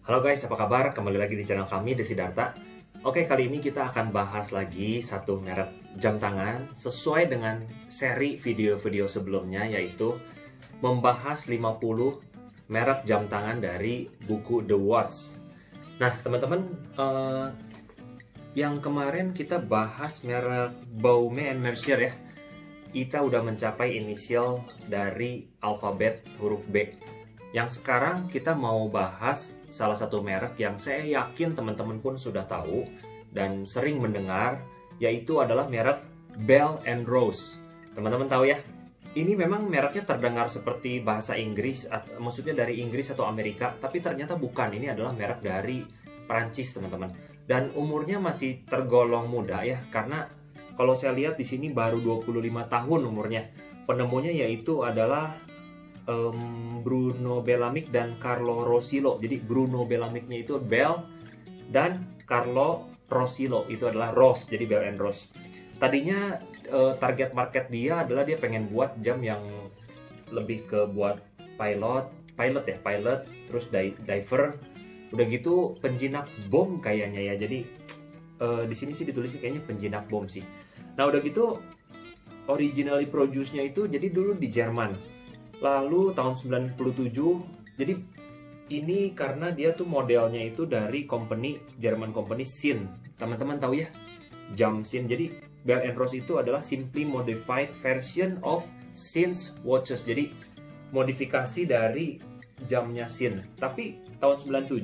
Halo guys, apa kabar? Kembali lagi di channel kami, Desi Darta. Oke, kali ini kita akan bahas lagi satu merek jam tangan sesuai dengan seri video-video sebelumnya, yaitu membahas 50 merek jam tangan dari buku The Watch. Nah, teman-teman, yang kemarin kita bahas merek Baume & Mercier ya. Kita udah mencapai inisial dari alfabet huruf B. Yang sekarang kita mau bahas salah satu merek yang saya yakin teman-teman pun sudah tahu dan sering mendengar, yaitu adalah merek Bell & Rose. Teman-teman tahu ya, ini memang mereknya terdengar seperti bahasa Inggris, maksudnya dari Inggris atau Amerika, tapi ternyata bukan. Ini adalah merek dari Perancis, teman-teman. Dan umurnya masih tergolong muda ya, karena kalau saya lihat di sini baru 25 tahun umurnya. Penemunya yaitu adalah Bruno Bellamic dan Carlo Rosillo. Jadi Bruno Bellamicnya itu Bell dan Carlo Rosillo itu adalah Rose, jadi Bell & Rose. Tadinya target market dia adalah dia pengen buat jam yang lebih ke buat pilot, terus diver, udah gitu penjinak bom kayaknya ya. Jadi di sini sih ditulisnya kayaknya penjinak bom sih. Nah udah gitu originally produce-nya itu jadi dulu di Jerman. Lalu tahun 97, jadi ini karena dia tuh modelnya itu dari German company Sinn. Teman-teman tahu ya, jam Sinn. Jadi Bell & Rose itu adalah simply modified version of Sinn's watches. Jadi modifikasi dari jamnya Sinn. Tapi tahun 97,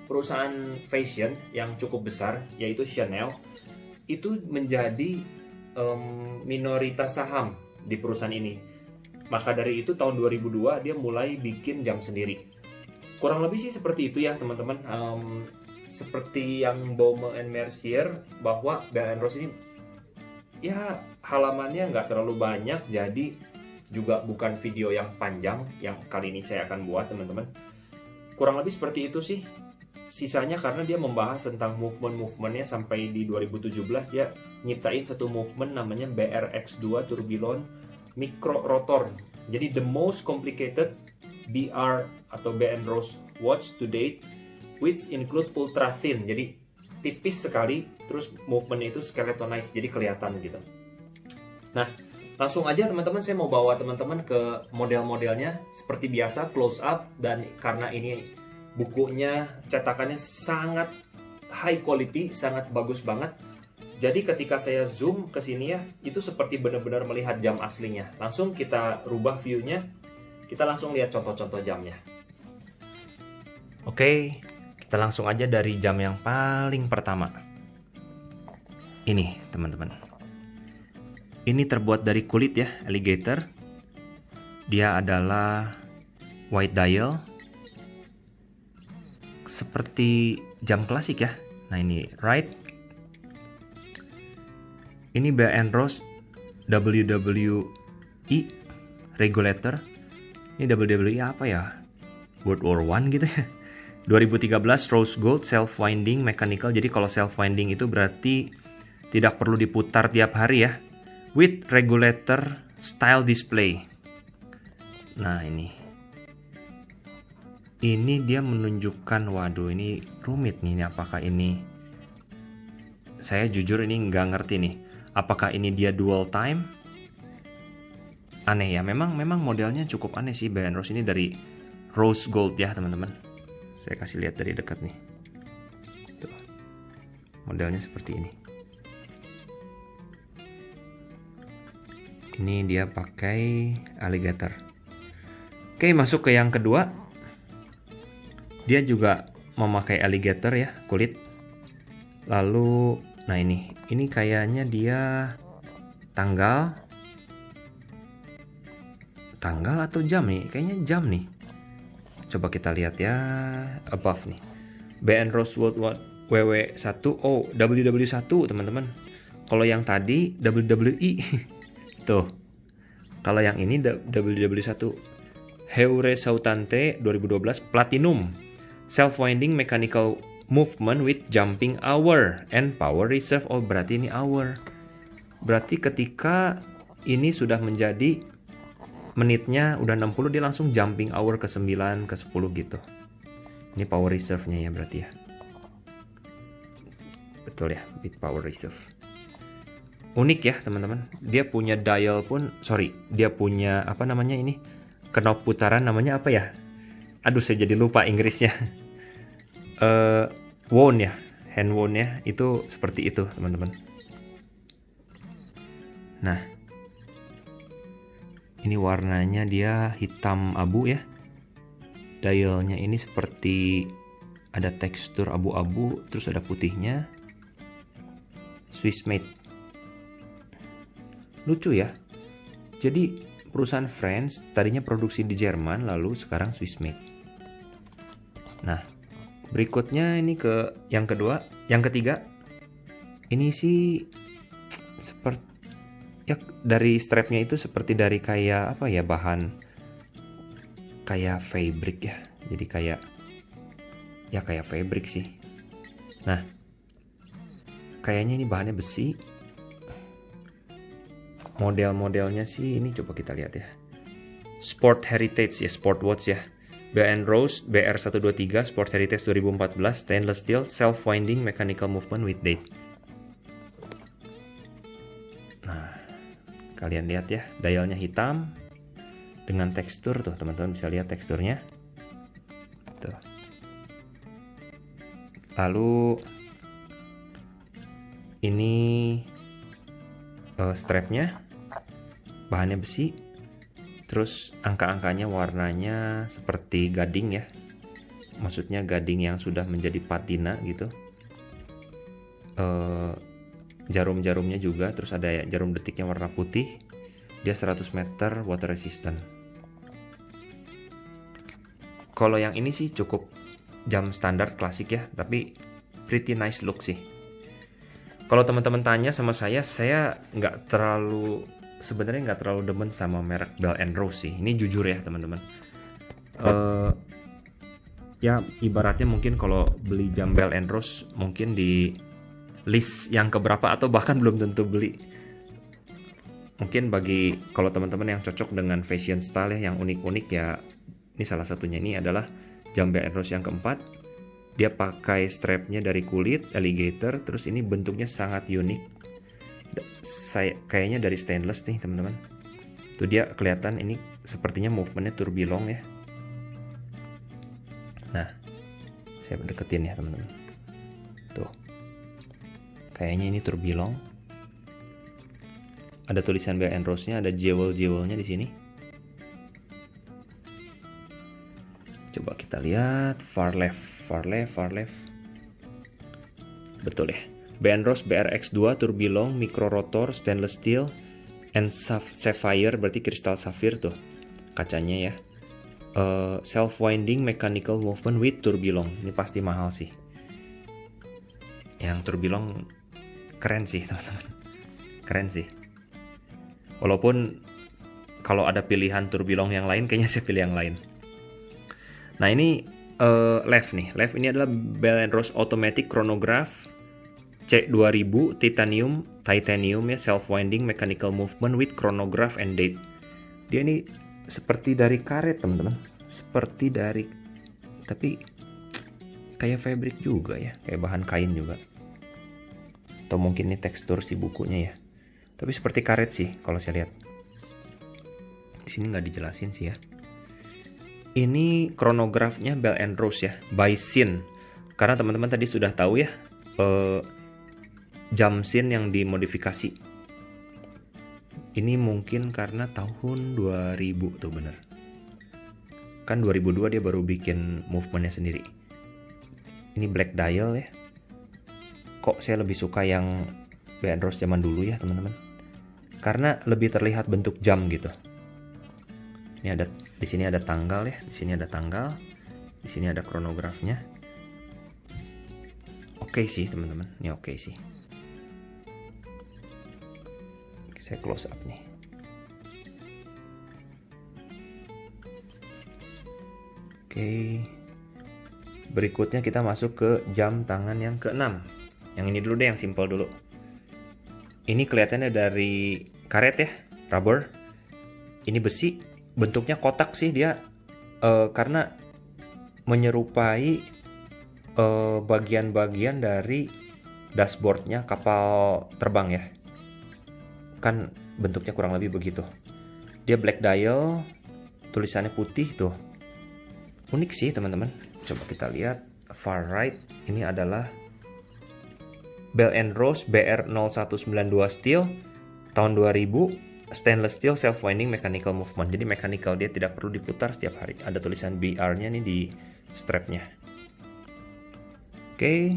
perusahaan fashion yang cukup besar, yaitu Chanel, itu menjadi minoritas saham di perusahaan ini. Maka dari itu tahun 2002 dia mulai bikin jam sendiri. Kurang lebih sih seperti itu ya teman-teman. Seperti yang Baume & Mercier, bahwa Bell & Rose ini ya halamannya nggak terlalu banyak, jadi juga bukan video yang panjang yang kali ini saya akan buat teman-teman. Kurang lebih seperti itu sih. Sisanya karena dia membahas tentang movement-movementnya sampai di 2017 dia nyiptain satu movement namanya BRX2 Tourbillon Micro Rotor. Jadi the most complicated BR atau Bell & Rose watch to date, which include ultra thin. Jadi tipis sekali, terus movement itu skeletonized, jadi kelihatan gitu. Nah, langsung aja teman-teman, saya mau bawa teman-teman ke model-modelnya seperti biasa, close up. Dan karena ini bukunya cetakannya sangat high quality, sangat bagus banget. Jadi ketika saya zoom ke sini ya, itu seperti benar-benar melihat jam aslinya. Langsung kita rubah view-nya, kita langsung lihat contoh-contoh jamnya. Oke, kita langsung aja dari jam yang paling pertama. Ini teman-teman. Ini terbuat dari kulit ya, alligator. Dia adalah white dial. Seperti jam klasik ya. Nah ini right. Ini Bell & Rose WWE regulator. Ini WWE apa ya? World War I gitu ya. 2013 Rose Gold self-winding mechanical. Jadi kalau self-winding itu berarti tidak perlu diputar tiap hari ya. With regulator style display. Nah ini dia menunjukkan, waduh ini rumit nih. Apakah ini? Saya jujur ini nggak ngerti nih. Apakah ini dia dual time? Aneh ya, memang modelnya cukup aneh sih. Bell & Rose ini dari Rose Gold ya teman-teman. Saya kasih lihat dari dekat nih. Tuh. Modelnya seperti ini. Ini dia pakai alligator. Oke, masuk ke yang kedua. Dia juga memakai alligator ya, kulit. Lalu, nah ini kayaknya dia tanggal atau jam nih? Kayaknya jam nih. Coba kita lihat ya, above nih. Bell & Rose World WW1, oh WW1 teman-teman. Kalau yang tadi WWE. Tuh. Kalau yang ini WW1. Heure Sautante 2012 Platinum. Self-winding mechanical movement with jumping hour and power reserve. Oh berarti ini hour. Berarti ketika ini sudah menjadi menitnya udah 60, dia langsung jumping hour ke 9, ke 10 gitu. Ini power reserve-nya ya berarti ya. Betul ya, bit power reserve. Unik ya teman-teman. Dia punya dial pun, dia punya apa namanya ini? Knob putaran namanya apa ya? Aduh, saya jadi lupa Inggrisnya. Wound ya, hand wound-nya itu seperti itu teman-teman. Nah, ini warnanya dia hitam abu ya. Dialnya ini seperti ada tekstur abu-abu, terus ada putihnya. Swiss made. Lucu ya. Jadi perusahaan French tadinya produksi di Jerman, lalu sekarang Swiss made. Nah, berikutnya ini ke yang ketiga. Ini sih seperti ya, dari strapnya itu seperti dari kayak apa ya, bahan kayak fabric ya, jadi kayak fabric sih. Nah, kayaknya ini bahannya besi. Model-modelnya sih ini coba kita lihat ya. Sport Heritage ya, Sport Watch ya. B&Rose BR123 Sport Heritage 2014, stainless steel, self-winding mechanical movement with date. Nah, kalian lihat ya, dialnya hitam dengan tekstur tuh, teman-teman bisa lihat teksturnya. Tuh. Lalu ini strapnya, bahannya besi. Terus angka-angkanya warnanya seperti gading ya. Maksudnya gading yang sudah menjadi patina gitu. Jarum-jarumnya juga, terus ada jarum detiknya warna putih. Dia 100 meter water resistant. Kalau yang ini sih cukup jam standar klasik ya, tapi pretty nice look sih. Kalau teman-teman tanya sama saya sebenarnya nggak terlalu demen sama merek Bell & Rose sih. Ini jujur ya teman-teman. Ya ibaratnya mungkin kalau beli jam Bell & Rose mungkin di list yang keberapa atau bahkan belum tentu beli. Mungkin bagi kalau teman-teman yang cocok dengan fashion style ya, yang unik-unik ya, ini salah satunya. Ini adalah jam Bell & Rose yang keempat. Dia pakai strapnya dari kulit alligator, terus ini bentuknya sangat unik. Kayaknya dari stainless nih teman-teman. Tuh dia kelihatan, ini sepertinya movementnya tourbillon ya. Nah, saya deketin ya teman-teman. Tuh, kayaknya ini tourbillon. Ada tulisan Bell & Rose-nya, ada jewel-jewelnya di sini. Coba kita lihat far left. Betul ya. Bell & Rose BRX2 tourbillon micro rotor stainless steel and sapphire, berarti kristal safir tuh kacanya ya. Self winding mechanical movement with tourbillon. Ini pasti mahal sih. Yang tourbillon keren sih teman-teman. Keren sih. Walaupun kalau ada pilihan tourbillon yang lain, kayaknya saya pilih yang lain. Nah ini left nih. Left ini adalah Bell & Rose automatic chronograph C2000 titanium ya, self winding mechanical movement with chronograph and date. Dia ini seperti dari karet teman-teman, tapi kayak fabric juga ya, kayak bahan kain juga, atau mungkin ini tekstur si bukunya ya, tapi seperti karet sih kalau saya lihat. Di sini nggak dijelasin sih ya. Ini chronografnya Bell & Rose ya, by Sin, karena teman-teman tadi sudah tahu ya, jam Sin yang dimodifikasi. Ini mungkin karena tahun 2000 tuh bener. Kan 2002 dia baru bikin movementnya sendiri. Ini black dial ya. Kok saya lebih suka yang Bell & Rose zaman dulu ya teman-teman. Karena lebih terlihat bentuk jam gitu. Ini ada, di sini ada tanggal ya, di sini ada tanggal, di sini ada chronografnya. Oke sih teman-teman, ini oke sih. Saya close up nih. Oke. Berikutnya kita masuk ke jam tangan yang ke-6. Yang ini dulu deh, yang simple dulu. Ini kelihatannya dari karet ya, rubber. Ini besi, bentuknya kotak sih dia, karena menyerupai bagian-bagian dari dashboardnya kapal terbang ya. Kan bentuknya kurang lebih begitu. Dia black dial, tulisannya putih tuh. Unik sih teman-teman. Coba kita lihat far right. Ini adalah Bell & Ross BR0192 steel tahun 2000, stainless steel self-winding mechanical movement. Jadi mechanical, dia tidak perlu diputar setiap hari. Ada tulisan BR-nya nih di strapnya. Oke.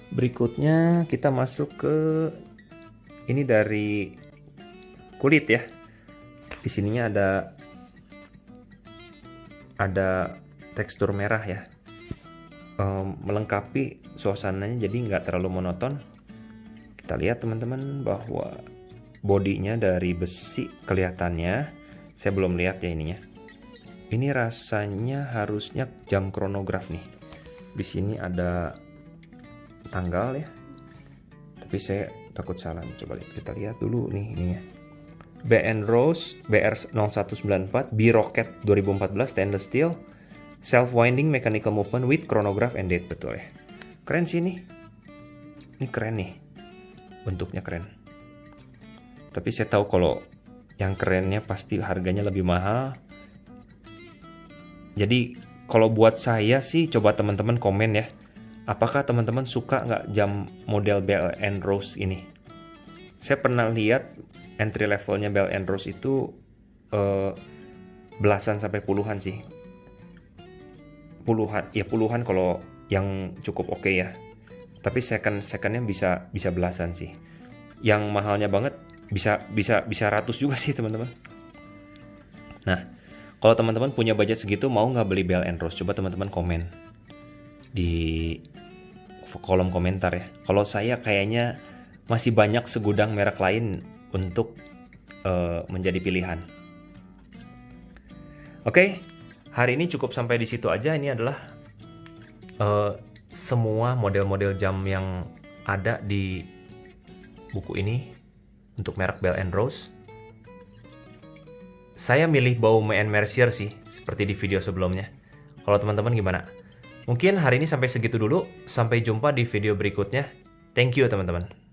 Berikutnya kita masuk ke ini dari kulit ya. Di sininya ada tekstur merah ya. Melengkapi suasananya jadi nggak terlalu monoton. Kita lihat teman-teman bahwa bodinya dari besi kelihatannya. Saya belum lihat ya ininya. Ini rasanya harusnya jam chronograph nih. Di sini ada tanggal ya. Tapi saya takut salah. Coba kita lihat dulu nih ininya. Bell & Ross BR0194 B-Rocket 2014 stainless steel self-winding mechanical movement with chronograph and date. Betul ya. Keren sih ini. Ini keren nih. Bentuknya keren. Tapi saya tahu kalau yang kerennya pasti harganya lebih mahal. Jadi kalau buat saya sih coba teman-teman komen ya. Apakah teman-teman suka nggak jam model Bell & Ross ini? Saya pernah lihat entry levelnya Bell & Ross itu belasan sampai puluhan sih. Puluhan kalau yang cukup oke ya. Tapi secondnya bisa belasan sih. Yang mahalnya banget bisa ratus juga sih teman-teman. Nah, kalau teman-teman punya budget segitu mau nggak beli Bell & Ross? Coba teman-teman komen di kolom komentar ya. Kalau saya kayaknya masih banyak segudang merek lain untuk menjadi pilihan. Oke, hari ini cukup sampai di situ aja. Ini adalah semua model-model jam yang ada di buku ini untuk merek Bell & Ross. Saya milih Baume & Mercier sih, seperti di video sebelumnya. Kalau teman-teman gimana? Mungkin hari ini sampai segitu dulu. Sampai jumpa di video berikutnya. Thank you teman-teman.